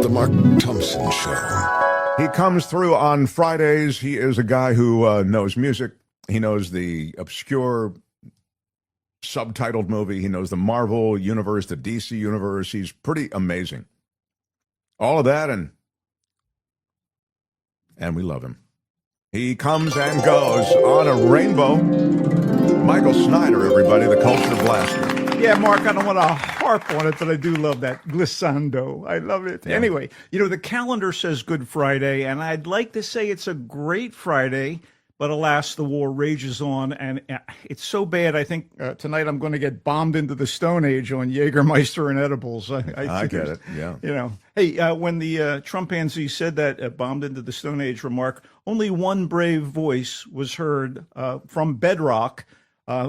The Mark Thompson Show. He comes through on Fridays. He is a guy who knows music. He knows the obscure subtitled movie. He knows the Marvel universe, the DC universe. He's pretty amazing. All of that, and we love him. He comes and goes on a rainbow. Michael Snyder, everybody, the culture blaster. Yeah, Mark, I don't want to harp on it, but I do love that glissando. I love it. Yeah. Anyway, the calendar says Good Friday, and I'd like to say it's a great Friday, but alas, the war rages on, and it's so bad, I think tonight I'm going to get bombed into the Stone Age on Jägermeister and edibles. I get it, yeah. Hey, when the Trumpanzee said that bombed into the Stone Age remark, only one brave voice was heard from Bedrock.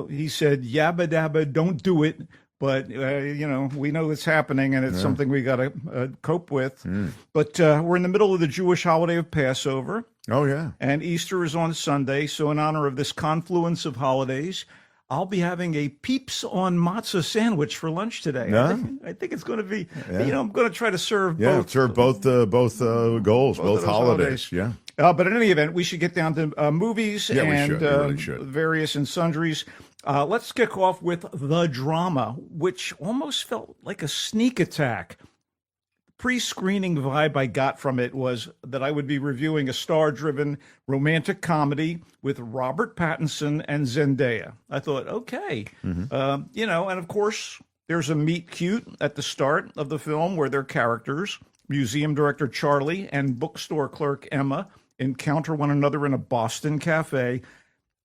He said, yabba dabba, don't do it. But, we know it's happening, and it's something we got to cope with. But we're in the middle of the Jewish holiday of Passover. Oh, yeah. And Easter is on Sunday. So in honor of this confluence of holidays, I'll be having a Peeps on Matzah sandwich for lunch today. Yeah. I think it's going to be, I'm going to try to serve both. Serve both goals, both holidays. Yeah. But in any event, we should get down to movies Yeah, and we really should. various and sundries. Let's kick off with The Drama, which almost felt like a sneak attack. Pre-screening vibe I got from it was that I would be reviewing a star-driven romantic comedy with Robert Pattinson and Zendaya. I thought, okay. And of course, there's a meet cute at the start of the film where their characters, museum director Charlie and bookstore clerk Emma, encounter one another in a Boston cafe.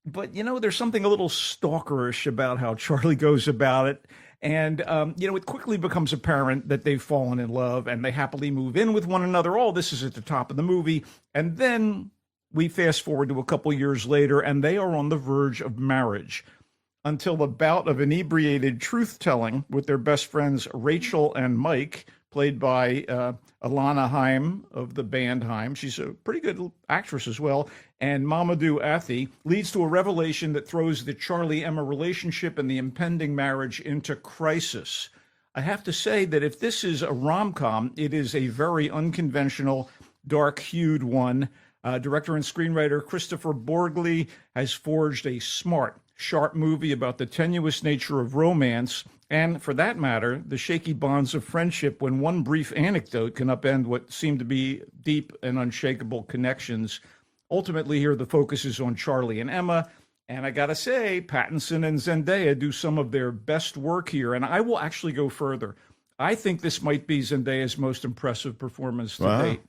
But, there's something a little stalkerish about how Charlie goes about it. And, it quickly becomes apparent that they've fallen in love and they happily move in with one another. All this is at the top of the movie. And then we fast forward to a couple years later, and they are on the verge of marriage until a bout of inebriated truth-telling with their best friends Rachel and Mike, played by Alana Haim of the band Haim. She's a pretty good actress as well. And Mamadou Athie leads to a revelation that throws the Charlie-Emma relationship and the impending marriage into crisis. I have to say that if this is a rom-com, it is a very unconventional, dark-hued one. Director and screenwriter Christopher Borgli has forged a smart, sharp movie about the tenuous nature of romance, and for that matter, the shaky bonds of friendship when one brief anecdote can upend what seem to be deep and unshakable connections. Ultimately, here the focus is on Charlie and Emma, and I gotta say, Pattinson and Zendaya do some of their best work here, and I will actually go further. I think this might be Zendaya's most impressive performance to date.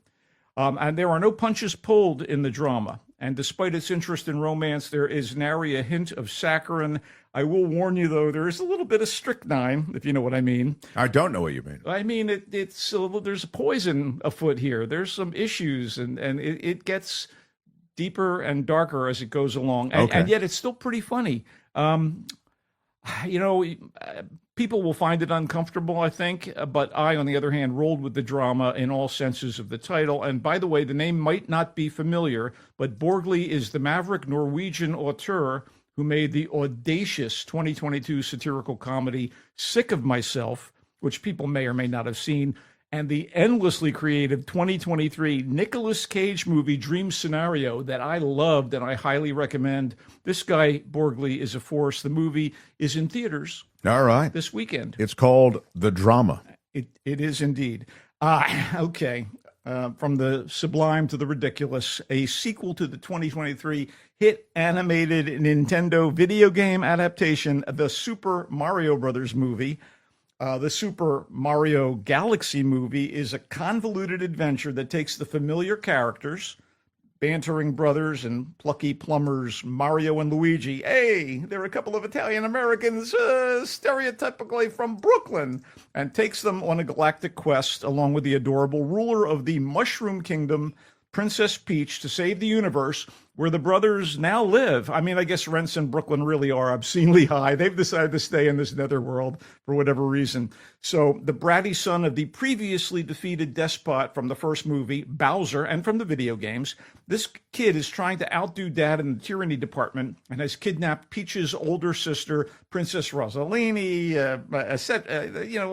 And there are no punches pulled in the drama. And despite its interest in romance, there is nary a hint of saccharine. I will warn you, though, there is a little bit of strychnine, if you know what I mean. I don't know what you mean. I mean, it's there's a poison afoot here. There's some issues, and it gets deeper and darker as it goes along. And yet it's still pretty funny. People will find it uncomfortable, I think, but I, on the other hand, rolled with the drama in all senses of the title. And by the way, the name might not be familiar, but Borgli is the maverick Norwegian auteur who made the audacious 2022 satirical comedy Sick of Myself, which people may or may not have seen, and the endlessly creative 2023 Nicolas Cage movie Dream Scenario that I loved and I highly recommend. This guy, Borgli, is a force. The movie is in theaters. All right. This weekend. It's called The Drama. It is indeed. Okay. From the sublime to the ridiculous, a sequel to the 2023 hit animated Nintendo video game adaptation, the Super Mario Brothers movie. The Super Mario Galaxy movie is a convoluted adventure that takes the familiar characters, bantering brothers and plucky plumbers Mario and Luigi. Hey, they're a couple of Italian Americans, stereotypically from Brooklyn, and takes them on a galactic quest along with the adorable ruler of the Mushroom Kingdom, Princess Peach, to save the universe where the brothers now live. I mean, I guess rents in Brooklyn really are obscenely high. They've decided to stay in this netherworld for whatever reason. So the bratty son of the previously defeated despot from the first movie, Bowser, and from the video games, this kid is trying to outdo dad in the tyranny department and has kidnapped Peach's older sister, Princess Rosalini.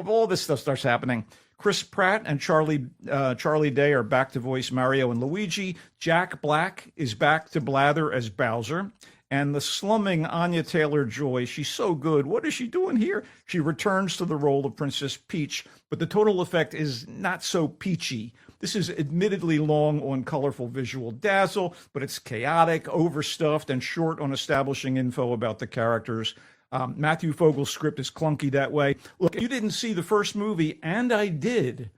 All this stuff starts happening. Chris Pratt and Charlie Day are back to voice Mario and Luigi. Jack Black is back to blather as Bowser. And the slumming Anya Taylor-Joy, she's so good. What is she doing here? She returns to the role of Princess Peach, but the total effect is not so peachy. This is admittedly long on colorful visual dazzle, but it's chaotic, overstuffed, and short on establishing info about the characters. Matthew Fogel's script is clunky that way. Look, you didn't see the first movie, and I did.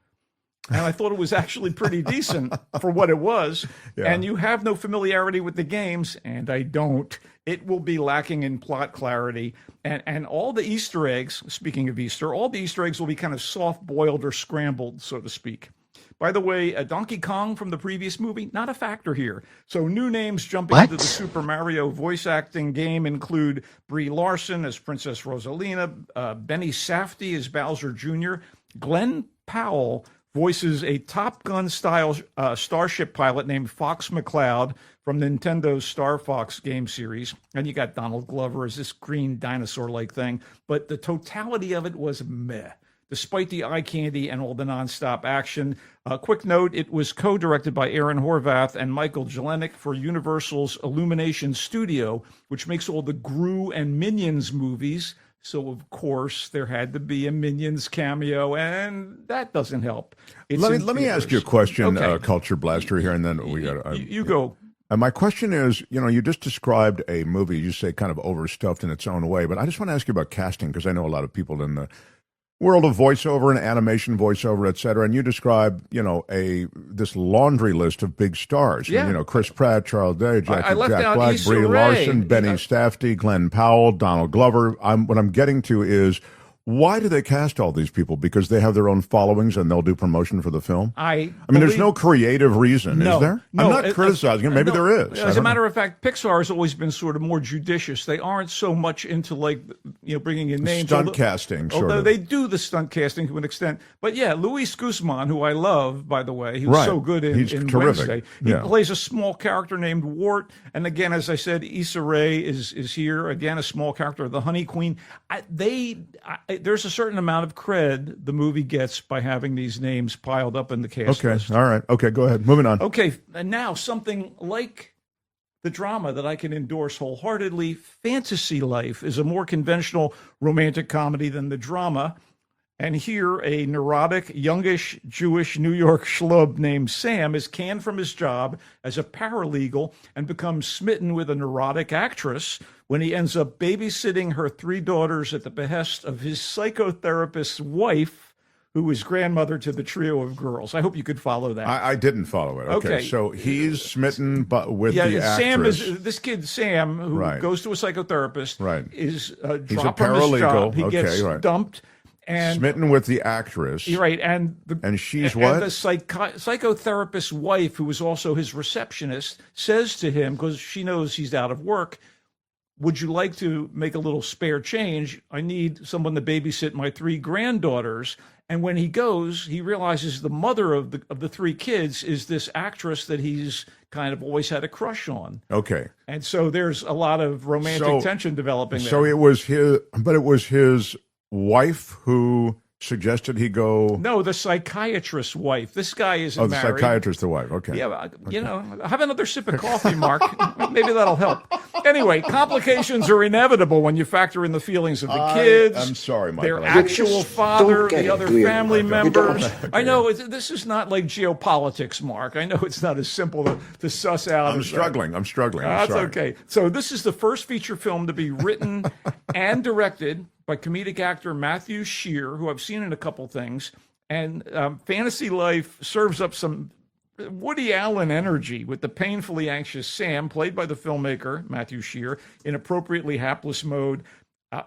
And I thought it was actually pretty decent for what it was. Yeah. And you have no familiarity with the games, and I don't. It will be lacking in plot clarity. And all the Easter eggs, speaking of Easter, all the Easter eggs will be kind of soft-boiled or scrambled, so to speak. By the way, Donkey Kong from the previous movie, not a factor here. So new names jumping into the Super Mario voice acting game include Brie Larson as Princess Rosalina, Benny Safdie as Bowser Jr., Glenn Powell voices a Top Gun-style starship pilot named Fox McCloud from Nintendo's Star Fox game series. And you got Donald Glover as this green dinosaur-like thing. But the totality of it was meh, despite the eye candy and all the nonstop action. Quick note, it was co-directed by Aaron Horvath and Michael Jelenic for Universal's Illumination Studio, which makes all the Gru and Minions movies. So, of course, there had to be a Minions cameo, and that doesn't help. Let me ask you a question, okay. Culture Blaster here, and then we got you go. And my question is, you just described a movie, you say kind of overstuffed in its own way, but I just want to ask you about casting, because I know a lot of people in the world of voiceover and animation voiceover, et cetera, and you describe, this laundry list of big stars. Yeah. Chris Pratt, Charles Day, Jack Black, Issa Brie Rae. Larson, Benny Safdie, Glenn Powell, Donald Glover. What I'm getting to is, why do they cast all these people? Because they have their own followings and they'll do promotion for the film? I mean, there's no creative reason, is there? No, I'm not criticizing it. Maybe there is. As a matter of fact, Pixar has always been sort of more judicious. They aren't so much into, bringing in names. Stunt casting, sort although of. they do the stunt casting to an extent. But yeah, Luis Guzman, who I love, by the way, he was so good in Wednesday. He plays a small character named Wart. And again, as I said, Issa Rae is here. Again, a small character, the Honey Queen. There's a certain amount of cred the movie gets by having these names piled up in the cast list. All right. Okay, go ahead. Moving on. Okay, and now something like the drama that I can endorse wholeheartedly. Fantasy Life is a more conventional romantic comedy than the drama. And here, a neurotic, youngish, Jewish New York schlub named Sam is canned from his job as a paralegal and becomes smitten with a neurotic actress when he ends up babysitting her 3 daughters at the behest of his psychotherapist's wife, who is grandmother to the trio of girls. I hope you could follow that. I didn't follow it. Okay. So he's smitten with the actress. Sam is this kid, Sam, who goes to a psychotherapist, is dropped from his job. He gets dumped. And smitten with the actress. Right. And she's what? And the psychotherapist's wife, who is also his receptionist, says to him, because she knows he's out of work, would you like to make a little spare change? I need someone to babysit my 3 granddaughters. And when he goes, he realizes the mother of the 3 kids is this actress that he's kind of always had a crush on. Okay. And so there's a lot of romantic tension developing there. So it was his wife who suggested he go. No, the psychiatrist's wife. This guy isn't married. Oh, the psychiatrist, the wife. Okay. Yeah, have another sip of coffee, Mark. Maybe that'll help. Anyway, complications are inevitable when you factor in the feelings of the kids. I'm sorry, Michael. Their actual father, the other family members. Okay. I know this is not like geopolitics, Mark. I know it's not as simple to suss out. I'm struggling. That's okay. So this is the first feature film to be written and directed by comedic actor Matthew Shear, who I've seen in a couple things. And Fantasy Life serves up some Woody Allen energy with the painfully anxious Sam, played by the filmmaker Matthew Shear, in appropriately hapless mode.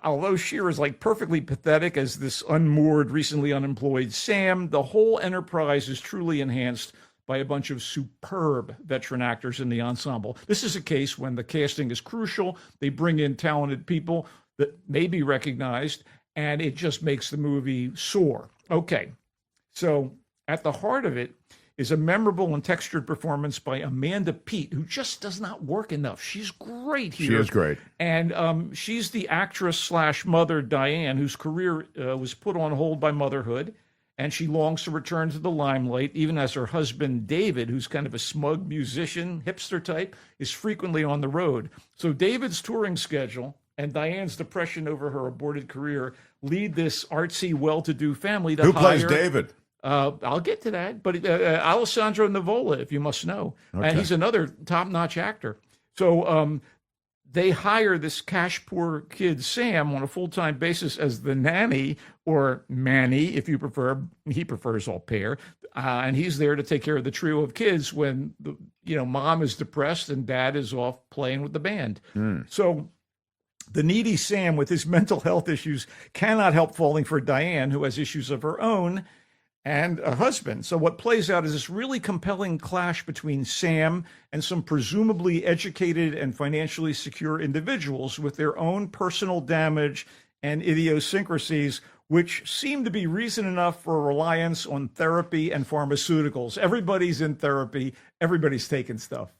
Although Shear is perfectly pathetic as this unmoored, recently unemployed Sam, the whole enterprise is truly enhanced by a bunch of superb veteran actors in the ensemble. This is a case when the casting is crucial. They bring in talented people that may be recognized, and it just makes the movie soar. Okay, so at the heart of it is a memorable and textured performance by Amanda Peet, who just does not work enough. She's great here. She is great. And she's the actress/mother Diane, whose career was put on hold by motherhood. and she longs to return to the limelight, even as her husband, David, who's kind of a smug musician, hipster type, is frequently on the road. So David's touring schedule and Diane's depression over her aborted career lead this artsy, well-to-do family to Who hire... plays David? I'll get to that, but Alessandro Nivola, if you must know. Okay. And he's another top-notch actor. So they hire this cash-poor kid, Sam, on a full-time basis as the nanny, or Manny, if you prefer. He prefers au pair. And he's there to take care of the trio of kids when mom is depressed and dad is off playing with the band. So the needy Sam, with his mental health issues, cannot help falling for Diane, who has issues of her own, and a husband. So what plays out is this really compelling clash between Sam and some presumably educated and financially secure individuals with their own personal damage and idiosyncrasies, which seem to be reason enough for a reliance on therapy and pharmaceuticals. Everybody's in therapy. Everybody's taking stuff.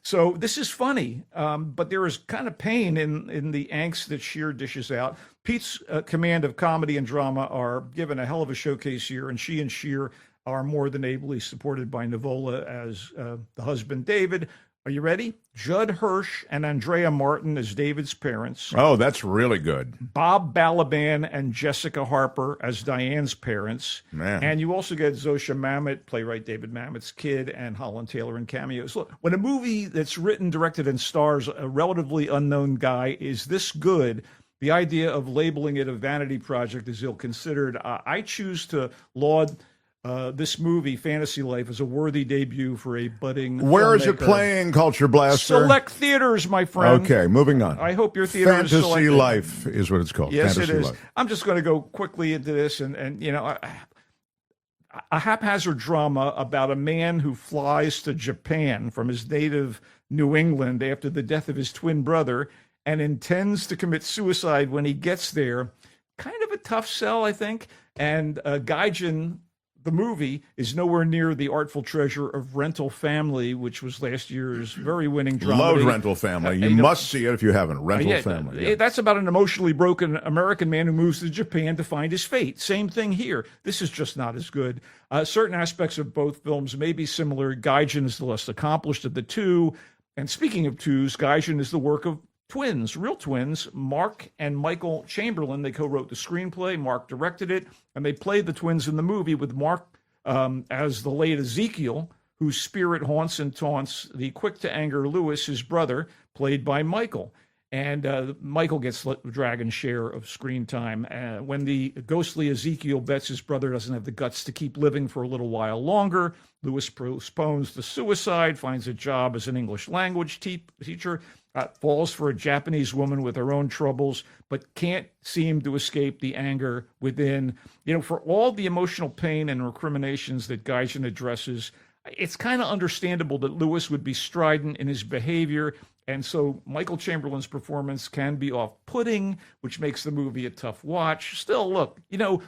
So this is funny, but there is kind of pain in the angst that Scheer dishes out. Pete's command of comedy and drama are given a hell of a showcase here, and she and Scheer are more than ably supported by Nivola as the husband, David. Are you ready? Judd Hirsch and Andrea Martin as David's parents. Oh, that's really good. Bob Balaban and Jessica Harper as Diane's parents. Man. And you also get Zosha Mamet, playwright David Mamet's kid, and Holland Taylor in cameos. Look, when a movie that's written, directed, and stars a relatively unknown guy is this good, the idea of labeling it a vanity project is ill-considered. I choose to laud this movie, Fantasy Life, is a worthy debut for a budding Where is it filmmaker. playing, Culture Blaster? Select theaters, my friend. Okay, moving on. I hope your theater is Fantasy selected. Life is what it's called. Yes, Fantasy it is. Life. I'm just going to go quickly into this, and a haphazard drama about a man who flies to Japan from his native New England after the death of his twin brother and intends to commit suicide when he gets there. Kind of a tough sell, I think. And Gaijin, the movie, is nowhere near the artful treasure of Rental Family, which was last year's very winning drama. Load Rental Family. You must see it if you haven't. Rental Family. Yeah. That's about an emotionally broken American man who moves to Japan to find his fate. Same thing here. This is just not as good. Certain aspects of both films may be similar. Gaijin is the less accomplished of the two. And speaking of twos, Gaijin is the work of twins, real twins, Mark and Michael Chamberlain. They co-wrote the screenplay. Mark directed it, and they played the twins in the movie with Mark as the late Ezekiel, whose spirit haunts and taunts the quick-to-anger Lewis, his brother, played by Michael. And Michael gets the dragon's share of screen time. When the ghostly Ezekiel bets his brother doesn't have the guts to keep living for a little while longer, Lewis postpones the suicide, finds a job as an English language teacher, falls for a Japanese woman with her own troubles, but can't seem to escape the anger within. For all the emotional pain and recriminations that Gaijin addresses, it's kind of understandable that Lewis would be strident in his behavior. And so Michael Chamberlain's performance can be off-putting, which makes the movie a tough watch. Still, look,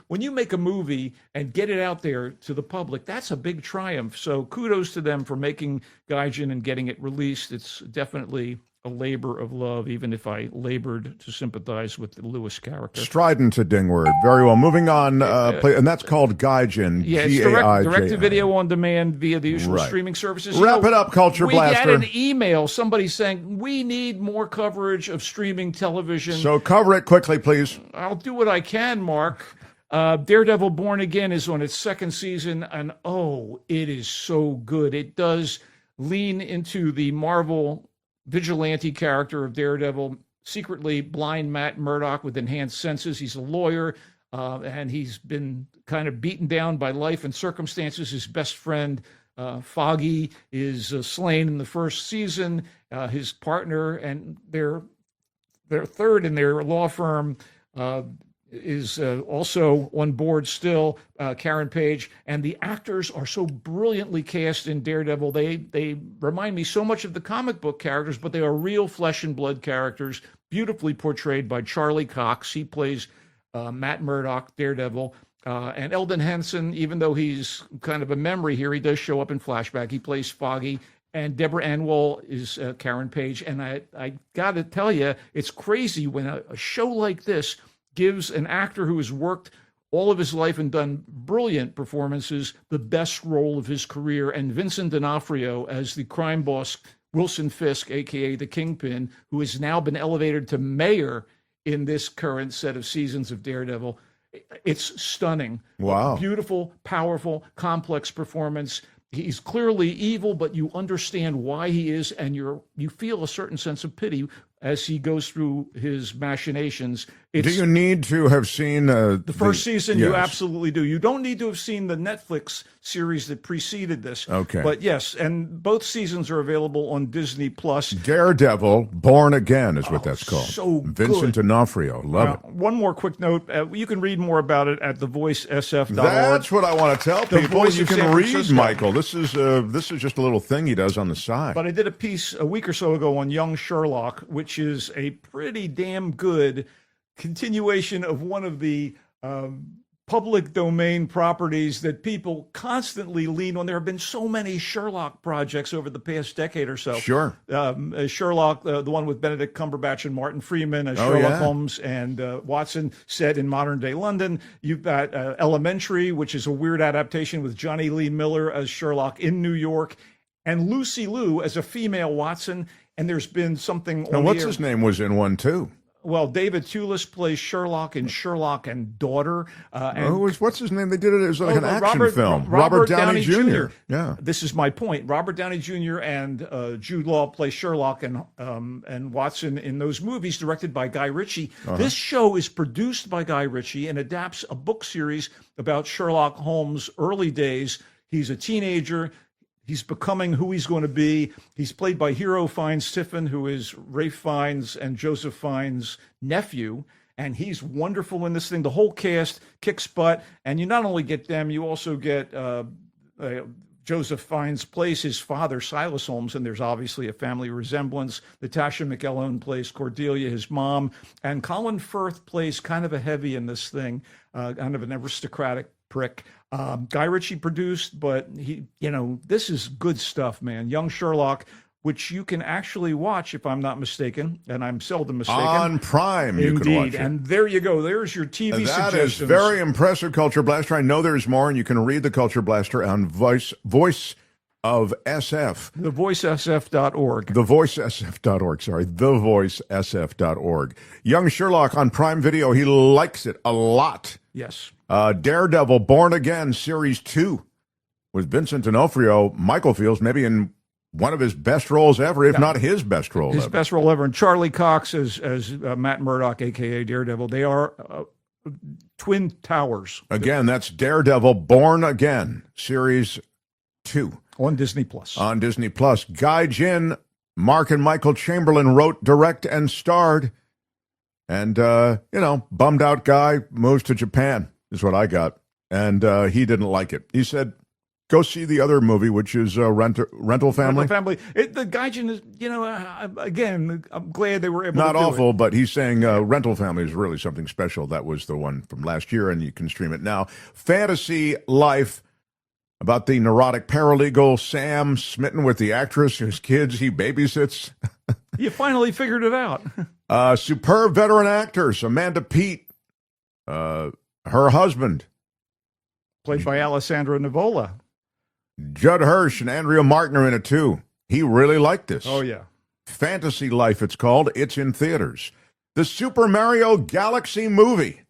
when you make a movie and get it out there to the public, that's a big triumph. So kudos to them for making Gaijin and getting it released. It's definitely a labor of love, even if I labored to sympathize with the Lewis character. Strident's a ding word. Very well. Moving on, and that's called Gaijin. Yeah, it's direct-to-video on demand via the usual streaming services. Wrap it up, Culture Blaster. We got an email, somebody saying, we need more coverage of streaming television. So cover it quickly, please. I'll do what I can, Mark. Daredevil Born Again is on its second season, and it is so good. It does lean into the Marvel vigilante character of Daredevil, secretly blind Matt Murdock with enhanced senses. He's a lawyer, and he's been kind of beaten down by life and circumstances. His best friend, Foggy, is slain in the first season. His partner and their third in their law firm is also on board still, Karen Page, and the actors are so brilliantly cast in Daredevil. They remind me so much of the comic book characters, but they are real flesh and blood characters, beautifully portrayed by Charlie Cox. He plays Matt Murdock, Daredevil. And Eldon Henson, even though he's kind of a memory here, he does show up in flashback. He plays Foggy. And Deborah Ann Woll is Karen Page. And I got to tell you, it's crazy when a show like this gives an actor who has worked all of his life and done brilliant performances, the best role of his career. And Vincent D'Onofrio as the crime boss, Wilson Fisk, a.k.a. the Kingpin, who has now been elevated to mayor in this current set of seasons of Daredevil. It's stunning. Wow. Beautiful, powerful, complex performance. He's clearly evil, but you understand why he is, and you feel a certain sense of pity as he goes through his machinations. Do you need to have seen the first season? Yes. You absolutely do. You don't need to have seen the Netflix series that preceded this. Okay. But yes, and both seasons are available on Disney Plus. Daredevil, Born Again is what that's called. So Vincent good. D'Onofrio. Love it. One more quick note. You can read more about it at thevoicesf.org. That's what I want to tell The people. Voice You of can San read, Francisco. Michael. This is just a little thing he does on the side. But I did a piece a week or so ago on Young Sherlock, which is a pretty damn good continuation of one of the public domain properties that people constantly lean on. There have been so many Sherlock projects over the past decade or so. Sure. Sherlock, the one with Benedict Cumberbatch and Martin Freeman as Sherlock Holmes and Watson, set in modern day London. You've got Elementary, which is a weird adaptation with Johnny Lee Miller as Sherlock in New York, and Lucy Liu as a female Watson. And there's been something on And what's the air. his name was in one too. Well, David Thewlis plays Sherlock in Sherlock and Daughter. What's his name? They did it as like an action Robert, film. Robert Downey Jr. Yeah. This is my point. Robert Downey Jr. and Jude Law play Sherlock and Watson in those movies, directed by Guy Ritchie. This show is produced by Guy Ritchie and adapts a book series about Sherlock Holmes' early days. He's a teenager. He's becoming who he's going to be. He's played by Hero Fiennes Tiffin, who is Rafe Fiennes and Joseph Fiennes' nephew. And he's wonderful in this thing. The whole cast kicks butt. And you not only get them, you also get Joseph Fiennes plays his father, Silas Holmes, and there's obviously a family resemblance. Natasha McElhone plays Cordelia, his mom. And Colin Firth plays kind of a heavy in this thing, kind of an aristocratic prick. Guy Ritchie produced, but this is good stuff, man. Young Sherlock, which you can actually watch, if I'm not mistaken, and I'm seldom mistaken. On Prime, you Indeed. can watch it. And there you go. There's your TV That suggestions. is very impressive, Culture Blaster. I know there's more, and you can read the Culture Blaster on Voice of SF. TheVoiceSF.org. TheVoiceSF.org, sorry. TheVoiceSF.org. Young Sherlock on Prime Video. He likes it a lot. Yes. Daredevil, Born Again, Series 2 with Vincent D'Onofrio. Michael feels maybe in one of his best roles ever, if not his best role His ever. best role ever. And Charlie Cox as Matt Murdock, a.k.a. Daredevil. They are twin towers. Again, that's Daredevil, Born Again, Series 2. On Disney Plus. On Disney Plus. Guy Jin, Mark and Michael Chamberlain wrote, direct, and starred. And, bummed out guy moves to Japan, is what I got. And he didn't like it. He said, go see the other movie, which is Rental Family. Rental Family. The Gaijin is, again, I'm glad they were able Not to do awful, it. but he's saying Rental Family is really something special. That was the one from last year, and you can stream it now. Fantasy Life, about the neurotic paralegal Sam smitten with the actress whose kids he babysits. You finally figured it out. Superb veteran actors, Amanda Peet, her husband, Played by Alessandra Nivola. Judd Hirsch and Andrea Martin are in it too. He really liked this. Oh, yeah. Fantasy Life, it's called. It's in theaters. The Super Mario Galaxy movie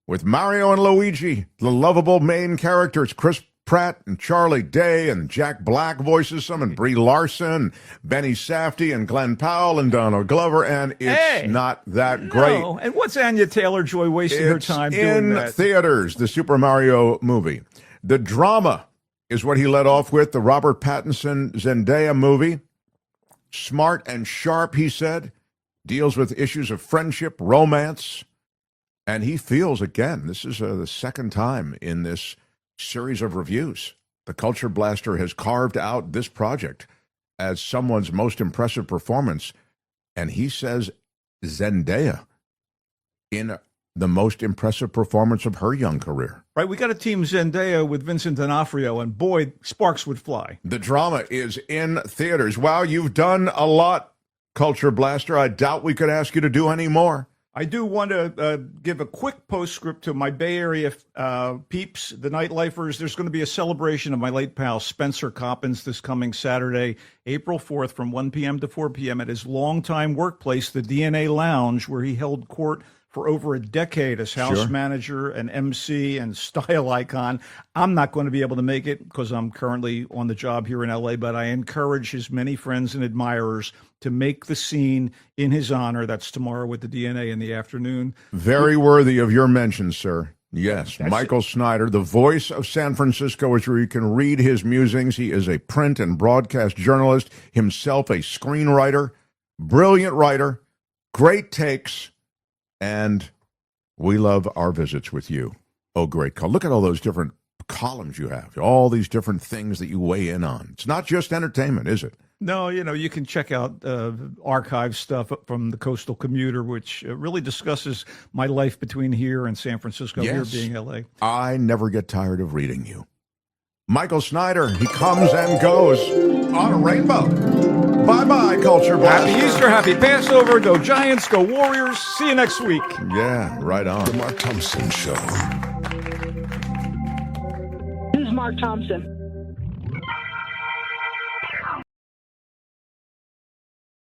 with Mario and Luigi, the lovable main characters, Chris Pratt and Charlie Day and Jack Black voices some, and Brie Larson, Benny Safdie and Glenn Powell and Donald Glover, and it's not that great. No. And what's Anya Taylor-Joy wasting her time doing that? In theaters, the Super Mario movie. The drama is what he led off with, the Robert Pattinson Zendaya movie. Smart and sharp, he said. Deals with issues of friendship, romance. And he feels, again, this is the second time in this series of reviews, the Culture Blaster has carved out this project as someone's most impressive performance. And he says Zendaya in the most impressive performance of her young career. Right, we got a team Zendaya with Vincent D'Onofrio, and boy, sparks would fly. The drama is in theaters. Wow, you've done a lot, Culture Blaster. I doubt we could ask you to do any more. I do want to give a quick postscript to my Bay Area peeps, the nightlifers. There's going to be a celebration of my late pal Spencer Coppins this coming Saturday, April 4th, from 1 p.m. to 4 p.m. at his longtime workplace, the DNA Lounge, where he held court for over a decade as house manager and MC and style icon. I'm not going to be able to make it because I'm currently on the job here in LA, but I encourage his many friends and admirers to make the scene in his honor. That's tomorrow with the DNA in the afternoon. Very worthy of your mention, sir. Yes, Michael Snyder, the voice of San Francisco, is where you can read his musings. He is a print and broadcast journalist, himself a screenwriter, brilliant writer, great takes, and we love our visits with you. Oh, great call. Look at all those different columns you have, all these different things that you weigh in on. It's not just entertainment, is it? No, you can check out archive stuff from the Coastal Commuter, which really discusses my life between here and San Francisco, here being LA. I never get tired of reading you. Michael Snyder, he comes and goes on a rainbow. Bye-bye, Culture Blast. Happy Easter, happy Passover. Go Giants, go Warriors. See you next week. Yeah, right on. The Mark Thompson Show. This is Mark Thompson.